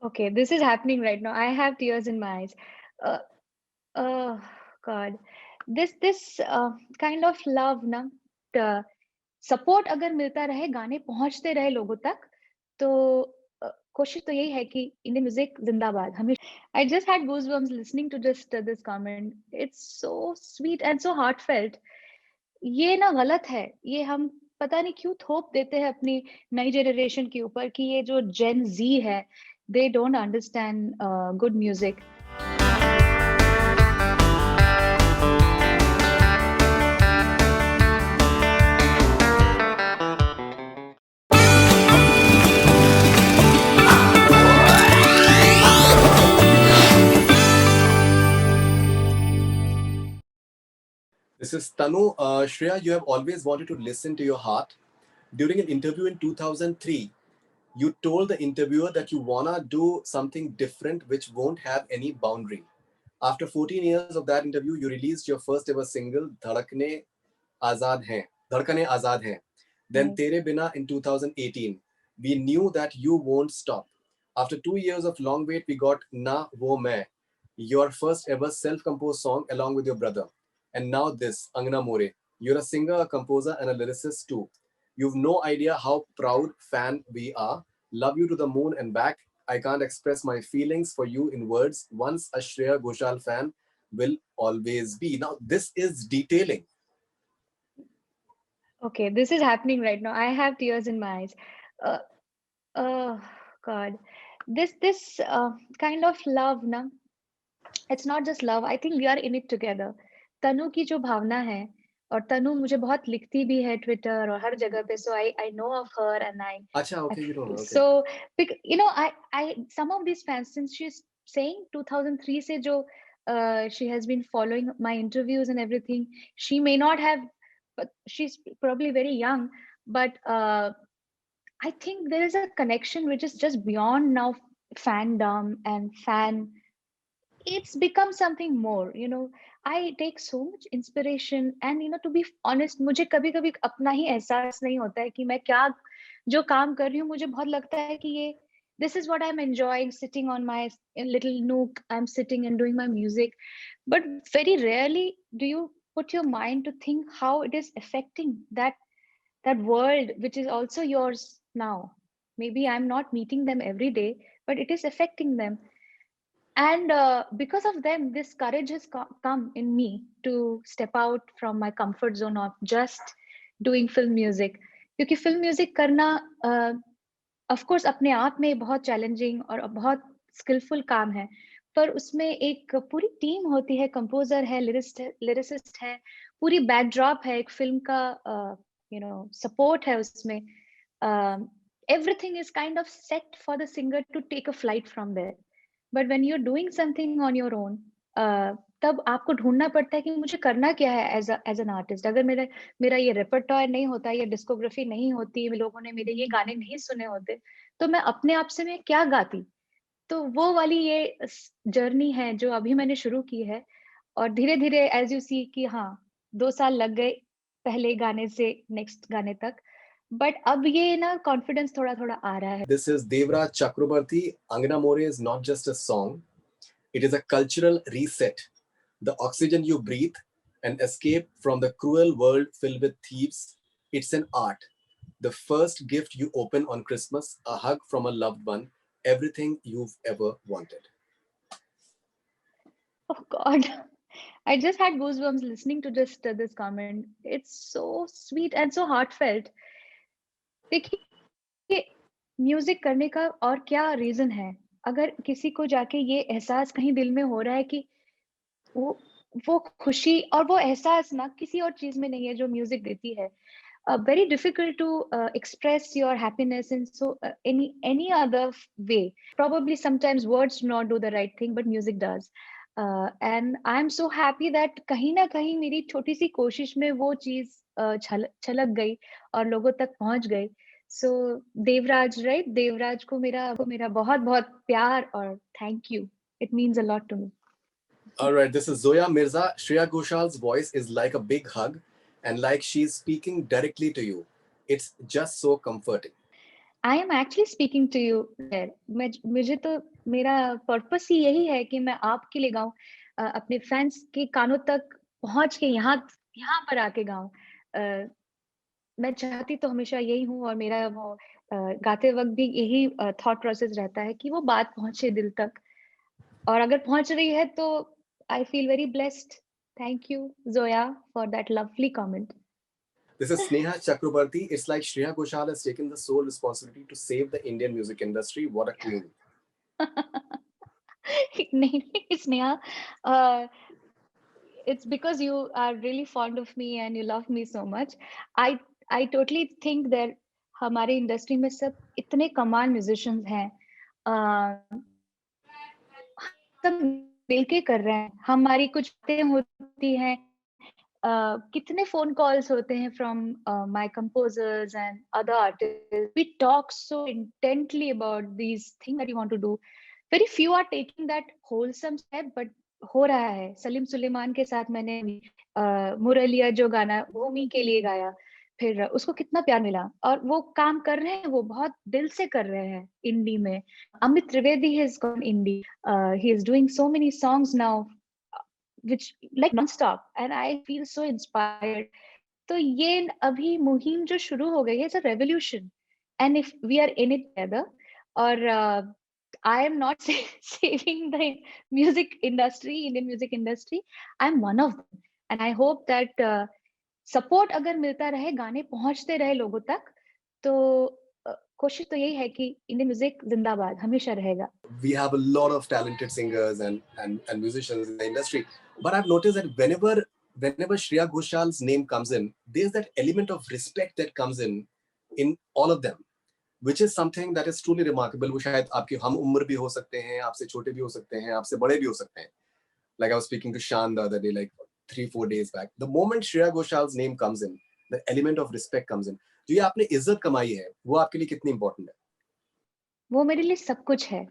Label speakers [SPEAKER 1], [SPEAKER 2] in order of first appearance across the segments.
[SPEAKER 1] Okay, this is happening right now. I have tears in my eyes. Uh, oh God, this kind of love ना, support अगर मिलता रहे, गाने पहुंचते रहे लोगों तक, तो कोशिश तो यही है कि इंडियन म्यूजिक जिंदाबाद हमेशा। I just had goosebumps listening to just this comment. It's so sweet and so heartfelt. ये ना गलत है। ये हम पता नहीं क्यों थोप देते हैं अपनी नई जनरेशन के ऊपर कि ये जो जेन ज़ी है, they don't understand good music.
[SPEAKER 2] This is Tanu. Shreya, you have always wanted to listen to your heart. During an interview in 2003, you told the interviewer that you wanna do something different which won't have any boundary. After 14 years of that interview, you released your first ever single, Azad Hain, Dhadkane Azad Hain. Then
[SPEAKER 1] Right.
[SPEAKER 2] Tere Bina in 2018. We knew that you won't stop. After 2 years of long wait, we got Na Wo Main, your first ever self-composed song along with your brother. And now this, Angna More. You're a singer, a composer, and a lyricist too. You've no idea how proud fan we are. Love you to the moon and back. I can't express my feelings for you in words. Once a Shreya Ghoshal fan will always be. Now, this is detailing.
[SPEAKER 1] Okay, this is happening right now. I have tears in my eyes. Uh, oh God, this kind of love ना, it's not just love. I think we are in it together. तनु की जो भावना है, और तनु मुझे बहुत लिखती भी है ट्विटर और हर जगह पे, so I know of her and
[SPEAKER 2] Acha,
[SPEAKER 1] I
[SPEAKER 2] okay, you don't know. Okay.
[SPEAKER 1] so you know I some of these fans, since she's saying 2003 से जो she has been following my interviews and everything, she may not have, but she's probably very young, but I think there is a connection which is just beyond now fandom and fan. It's become something more, you know. I take so much inspiration, and you know, to be honest, मुझे कभी कभी अपना ही एहसास नहीं होता है कि मैं क्या जो काम कर रही हूँ, मुझे बहुत लगता है कि ये this is what I'm enjoying, sitting on my little nook, I'm sitting and doing my music. But very rarely do you put your mind to think how it is affecting that world which is also yours now. Maybe I'm not meeting them every day, but it is affecting them. And because of them, this courage has come in me to step out from my comfort zone of just doing film music. क्योंकि film music करना of course अपने आप में बहुत challenging और बहुत skillful काम है, पर उसमें एक पूरी टीम होती है, कंपोजर है, लिरिसिस्ट है, पूरी बैकड्रॉप है एक फिल्म का, you know, सपोर्ट है उसमें. Everything is kind of set for the singer to take a flight from there. But when you're doing something on your own, तब आपको ढूंढना पड़ता है कि मुझे करना क्या है एज एन आर्टिस्ट. अगर मेरा मेरा ये रेpertoire नहीं होता, ये डिस्कोग्राफी नहीं होती, लोगों ने मेरे ये गाने नहीं सुने होते, तो मैं अपने आप से मैं क्या गाती. तो वो वाली ये जर्नी है जो अभी मैंने शुरू की है, और धीरे धीरे एज यू सी कि हाँ, 2 साल लग गए पहले गाने से नेक्स्ट गाने तक, बट अब ये ना कॉन्फिडेंस थोड़ा थोड़ा आ रहा है.
[SPEAKER 2] This is Devraj Chakrabarti. Angna More is not just a song, it is a cultural reset. The oxygen you breathe, an escape from the cruel world filled with thieves. It's an art. The first gift you open on Christmas, a hug from a loved one, everything you've ever wanted.
[SPEAKER 1] Oh God, I just had goosebumps listening to just this comment. It's so sweet and so heartfelt. देखिए, music करने का और क्या reason है? अगर किसी को जाके ये एहसास कहीं दिल में हो रहा है कि वो वो खुशी और वो एहसास ना किसी और चीज में नहीं है जो म्यूजिक देती है. Very difficult to express your happiness in so any other way. Probably sometimes words do not do the right thing, but music does. And I'm so happy that कहीं ना कहीं मेरी छोटी सी कोशिश में वो चीज छलक गई और लोगों तक पहुंच गई. So Devraj, right? देवराज को मेरा बहुत बहुत प्यार और thank you. It means a lot to me.
[SPEAKER 2] All right, this is Zoya Mirza. Shreya Ghoshal's voice is like a big hug and like she's speaking directly to you. It's just so comforting.
[SPEAKER 1] I am actually speaking to you there. मुझे तो मेरा purpose ही यही है कि मैं आपके लिए गाऊं, अपने फैंस के कानों तक पहुंच के यहाँ यहाँ पर आके गाऊं। मैं चाहती तो हमेशा यही हूँ, और मेरा वो गाते वक्त भी यही थॉट प्रोसेस रहता है कि वो बात पहुंचे दिल तक, और अगर पहुंच रही है तो I feel very blessed. Thank you Zoya for that lovely comment.
[SPEAKER 2] This is Sneha Chakrabarti. It's like Shreya Ghoshal has taken the sole responsibility to save the Indian music industry. What a queen.
[SPEAKER 1] नहीं नहीं Sneha, it's because you are really fond of me and you love me so much. I totally think that हमारे industry में सब इतने कमाल musicians हैं, सब मिलके कर रहे हैं, हमारी कुछ बातें होती हैं, कितने फोन कॉल्स होते हैं from my composers and other artist, we talk so intently about these thing that you want to do. Very few are taking that wholesome step, but हो रहा है। सलीम सुलेमान के साथ मैंने मुरलिया जो गाना भूमि के लिए गाया, फिर उसको कितना प्यार मिला, और वो काम कर रहे हैं, वो बहुत दिल से कर रहे हैं इंडी में। Amit Trivedi has gone indie. He is doing so many songs now, which like non-stop, and I feel so inspired. तो ये अभी मुहिम जो शुरू हो गई है, it's a revolution, and if we are in it together, और I am not saving the music industry, Indian music industry. I'm one of them, and I hope that support अगर मिलता रहे, गाने पहुंचते रहे लोगों तक, तो कोशिश तो यही है कि इंडियन म्यूजिक जिंदाबाद हमेशा रहेगा।
[SPEAKER 2] We have a lot of talented singers and musicians in the industry, but I've noticed that whenever Shreya Ghoshal's name comes in, there's that element of respect that comes in all of them, which is something that is truly remarkable. वो शायद आपकी हम उम्र भी हो सकते हैं, आपसे छोटे भी हो सकते हैं, आपसे बड़े भी हो सकते हैं. Like I was speaking to Shan the other day, like 3-4 days back. The moment Shreya Ghoshal's name comes in, the element of respect comes in. जो ये आपने इज्जत कमाई है, वो आपके लिए कितनी इंपॉर्टेंट है?
[SPEAKER 1] वो मेरे लिए सब कुछ है।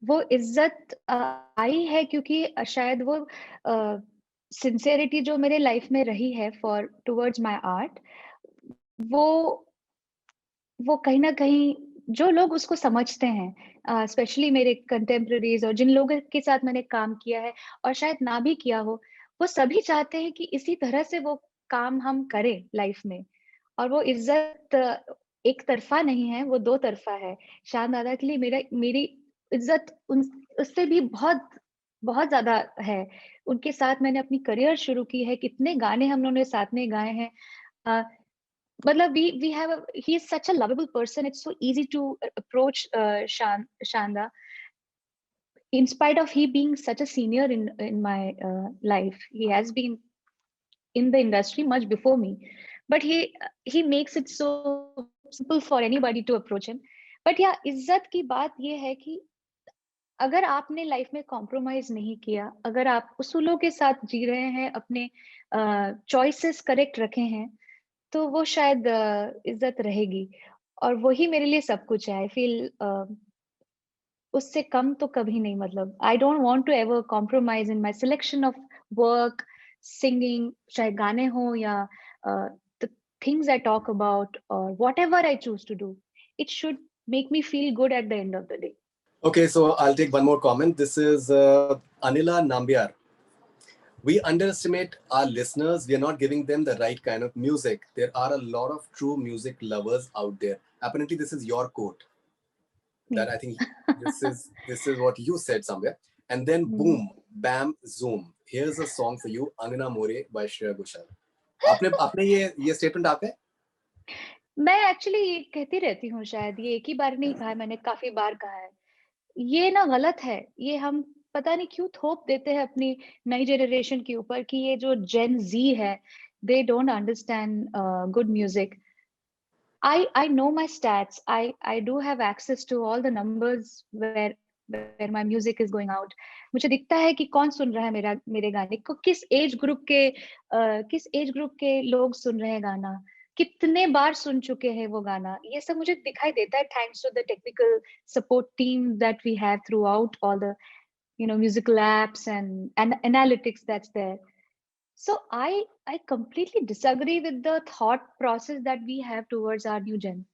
[SPEAKER 1] वो इज्जत आई है क्योंकि शायद वो सिंसेरिटी जो मेरे लाइफ में रही है फॉर टुवर्ड्स माय आर्ट, वो वो कहीं ना कहीं जो लोग उसको समझते हैं, स्पेशली मेरे कंटेम्प्रेरीज और जिन लोगों के साथ मैंने काम किया है, और शायद ना भी किया हो, वो सभी चाहते हैं कि इसी तरह से वो काम हम करें लाइफ में। और वो इज्जत एक तरफा नहीं है, वो दो तरफा है। शान दादा के लिए मेरी इज्जत उससे भी बहुत बहुत ज्यादा है। उनके साथ मैंने अपनी करियर शुरू की है, कितने गाने हम लोगों ने साथ में गाए हैं। मतलब we have he is such a lovable person. It's so easy to approach Shanda, in spite of he being such a senior in my life. He has been in the industry much before me, but he makes it so simple for anybody to approach him. But yeah, इज्जत की बात ये है कि अगर आपने life में compromise नहीं किया, अगर आप उसूलों के साथ जी रहे हैं, अपने चॉइसेस करेक्ट रखे हैं, तो वो शायद इज्जत रहेगी। और वही मेरे लिए सब कुछ है। आई फील उससे कम तो कभी नहीं। मतलब I don't want to ever compromise in my selection of work, singing, चाहे गाने हो या the things I talk about, और whatever I choose to do, it should make me feel good at the end of the day.
[SPEAKER 2] Okay, so I'll take one more comment. This is Anila Nambiar. We underestimate our listeners. We are not giving them the right kind of music. There are a lot of true music lovers out there. Apparently, this is your quote. That I think this is what you said somewhere. And then boom, bam, zoom. Here's a song for you, Anina More by Shreya Ghoshal. आपने आपने ये statement आपका है?
[SPEAKER 1] मैं actually ये कहती रहती हूँ, शायद ये एक ही बार नहीं कहा है, मैंने काफी बार कहा है। ये ना गलत है। ये हम पता नहीं क्यों थोप देते हैं अपनी नई जनरेशन के ऊपर कि ये जो जेन जी है, they don't understand good music. I know my stats. I do have access to all the numbers where my music is going out. मुझे दिखता है कि कौन सुन रहा है मेरे गाने को, किस एज ग्रुप के लोग सुन रहे हैं गाना, कितने बार सुन चुके हैं वो गाना। ये सब मुझे दिखाई देता है, thanks to the technical support team that we have throughout all the musical apps and analytics that's there. So I completely disagree with the thought process that we have towards our new gen.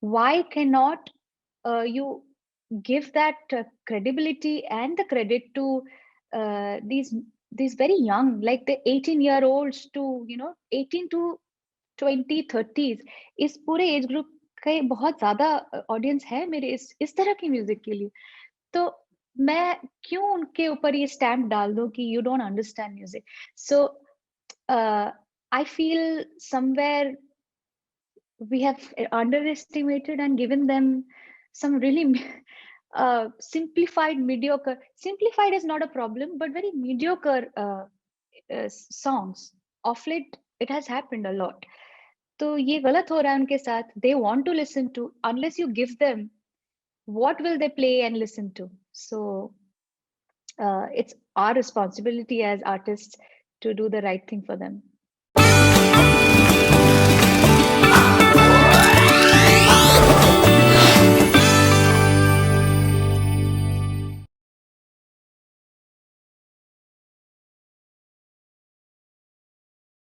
[SPEAKER 1] Why cannot you give that credibility and the credit to these very young, like the 18-year-olds to 18 to 20 30s, इस पूरे age group का बहुत ज्यादा audience है मेरे इस तरह की म्यूजिक के लिए. तो मैं क्यों उनके ऊपर ये स्टैम्प डाल दूं कि you don't understand music. So I feel somewhere we have underestimated and given them some really simplified, mediocre. Simplified is not a problem, but very mediocre songs. Of late, it has happened a lot. तो ये गलत हो रहा है उनके साथ. They want to listen to. Unless you give them, what will they play and listen to? So it's our responsibility as artists to do the right thing for them.